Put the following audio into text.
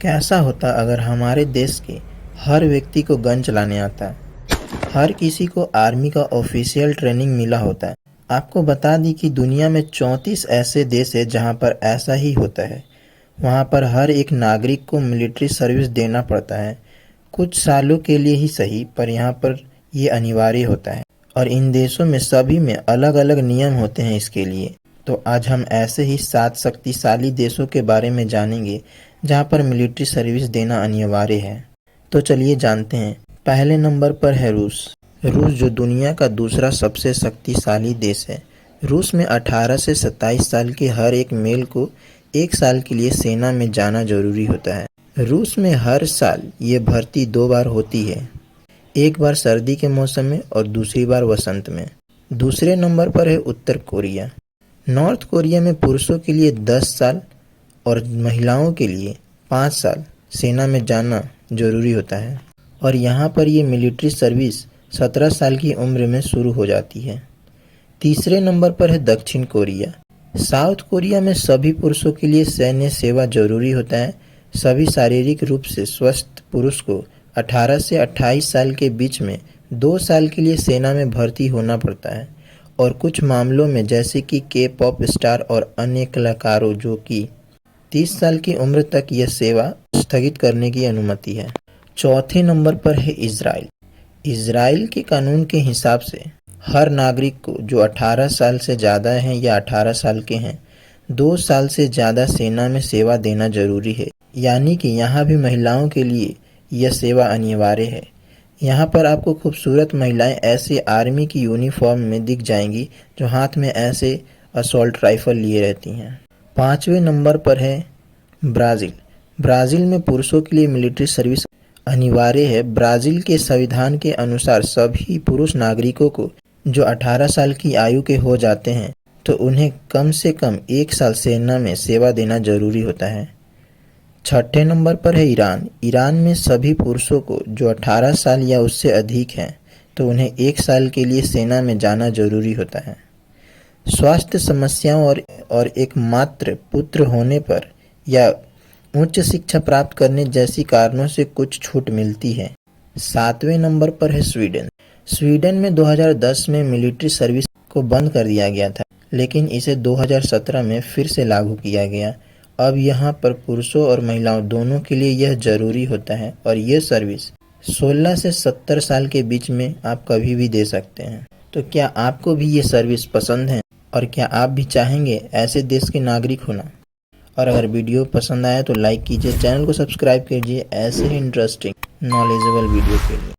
कैसा होता अगर हमारे देश के हर व्यक्ति को गन चलाने आता, हर किसी को आर्मी का ऑफिशियल ट्रेनिंग मिला होता। आपको बता दी कि दुनिया में 34 ऐसे देश है जहां पर ऐसा ही होता है। वहां पर हर एक नागरिक को मिलिट्री सर्विस देना पड़ता है, कुछ सालों के लिए ही सही, पर यहाँ पर ये अनिवार्य होता है और इन देशों में सभी में अलग अलग नियम होते हैं इसके लिए। तो आज हम ऐसे ही 7 शक्तिशाली देशों के बारे में जानेंगे जहां पर मिलिट्री सर्विस देना अनिवार्य है। तो चलिए जानते हैं। पहले नंबर पर है रूस। रूस जो दुनिया का दूसरा सबसे शक्तिशाली देश है। रूस में 18 से 27 साल के हर एक मेल को 1 साल के लिए सेना में जाना जरूरी होता है। रूस में हर साल ये भर्ती 2 बार होती है, एक बार सर्दी के मौसम में और दूसरी बार वसंत में। दूसरे नंबर पर है उत्तर कोरिया। नॉर्थ कोरिया में पुरुषों के लिए 10 साल और महिलाओं के लिए 5 साल सेना में जाना जरूरी होता है और यहाँ पर ये मिलिट्री सर्विस 17 साल की उम्र में शुरू हो जाती है। तीसरे नंबर पर है दक्षिण कोरिया। साउथ कोरिया में सभी पुरुषों के लिए सैन्य सेवा जरूरी होता है। सभी शारीरिक रूप से स्वस्थ पुरुष को 18 से 28 साल के बीच में 2 साल के लिए सेना में भर्ती होना पड़ता है और कुछ मामलों में जैसे कि के पॉप स्टार और अन्य कलाकारों जो कि 30 साल की उम्र तक यह सेवा स्थगित करने की अनुमति है। चौथे नंबर पर है इजराइल। इजराइल के कानून के हिसाब से हर नागरिक को जो 18 साल से ज़्यादा हैं या 18 साल के हैं 2 साल से ज़्यादा सेना में सेवा देना जरूरी है। यानी कि यहाँ भी महिलाओं के लिए यह सेवा अनिवार्य है। यहाँ पर आपको खूबसूरत महिलाएं ऐसे आर्मी की यूनिफॉर्म में दिख जाएंगी जो हाथ में ऐसे असॉल्ट राइफल लिए रहती हैं। पांचवें नंबर पर है ब्राज़ील। ब्राज़ील में पुरुषों के लिए मिलिट्री सर्विस अनिवार्य है। ब्राज़ील के संविधान के अनुसार सभी पुरुष नागरिकों को जो 18 साल की आयु के हो जाते हैं तो उन्हें कम से कम 1 साल सेना में सेवा देना जरूरी होता है। छठे नंबर पर है ईरान। ईरान में सभी पुरुषों को जो 18 साल या उससे अधिक हैं तो उन्हें 1 साल के लिए सेना में जाना जरूरी होता है। स्वास्थ्य समस्याओं और एकमात्र पुत्र होने पर या उच्च शिक्षा प्राप्त करने जैसी कारणों से कुछ छूट मिलती है। 7वें नंबर पर है स्वीडन। स्वीडन में 2010 में मिलिट्री सर्विस को बंद कर दिया गया था, लेकिन इसे 2017 में फिर से लागू किया गया। अब यहाँ पर पुरुषों और महिलाओं दोनों के लिए यह जरूरी होता है और यह सर्विस 16 से 70 साल के बीच में आप कभी भी दे सकते हैं। तो क्या आपको भी ये सर्विस पसंद है और क्या आप भी चाहेंगे ऐसे देश के नागरिक होना? और अगर वीडियो पसंद आया तो लाइक कीजिए, चैनल को सब्सक्राइब कीजिए ऐसे ही इंटरेस्टिंग नॉलेजेबल वीडियो के लिए।